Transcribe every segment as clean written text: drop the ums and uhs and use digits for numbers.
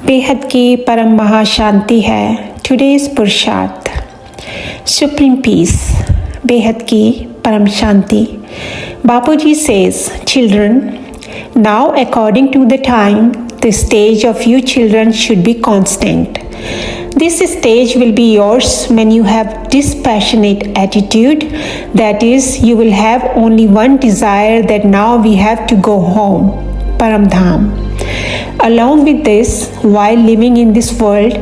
बेहद की परम महाशांति है। टुडेज पुरुषार्थ सुप्रीम पीस, बेहद की परम शांति। Bapuji says, children, now according to the time, the stage of you children should be constant. This stage will be yours when you have dispassionate attitude, that is, you will have only one desire, that now we have to go home, Paramdham. Along with this, while living in this world,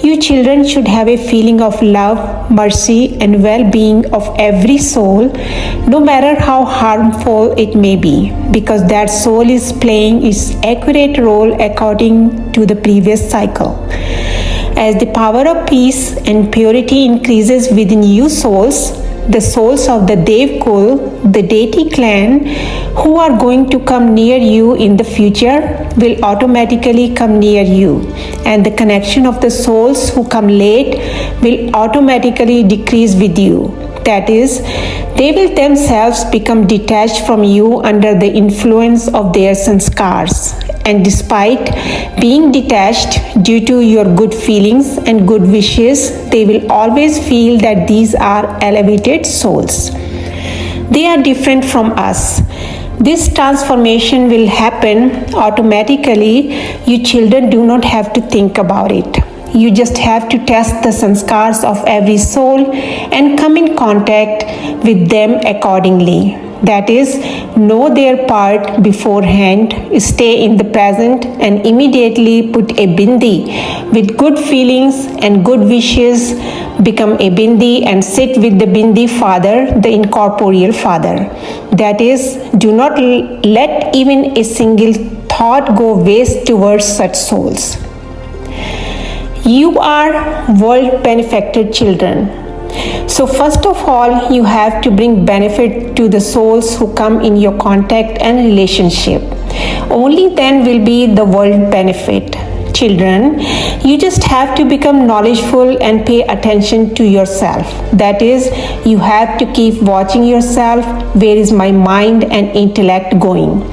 you children should have a feeling of love, mercy and well-being of every soul, no matter how harmful it may be, because that soul is playing its accurate role according to the previous cycle. As the power of peace and purity increases within you souls, the souls of the Dev Kul, the deity clan, who are going to come near you in the future, will automatically come near you, and the connection of the souls who come late will automatically decrease with you. That is, they will themselves become detached from you under the influence of their sanskars. And despite being detached due to your good feelings and good wishes, they will always feel that these are elevated souls. They are different from us. This transformation will happen automatically. You children do not have to think about it. You just have to test the sanskars of every soul and come in contact with them accordingly. That is, know their part beforehand, stay in the present and immediately put a bindi with good feelings and good wishes, become a bindi and sit with the bindi father, the incorporeal father. That is, do not let even a single thought go waste towards such souls. You are world benefactor children. So first of all, you have to bring benefit to the souls who come in your contact and relationship. Only then will be the world benefit. Children, you just have to become knowledgeful and pay attention to yourself. That is, you have to keep watching yourself, where is my mind and intellect going,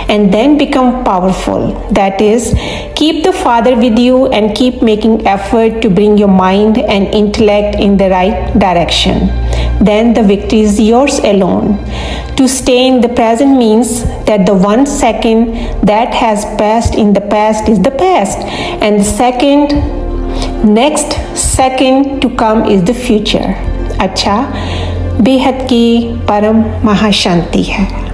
and then become powerful. That is, keep the Father with you and keep making effort to bring your mind and intellect in the right direction. Then the victory is yours alone. To stay in the present means that the 1 second that has passed in the past is the past, and the next second to come is the future. अच्छा, बेहद की परम महाशांति है।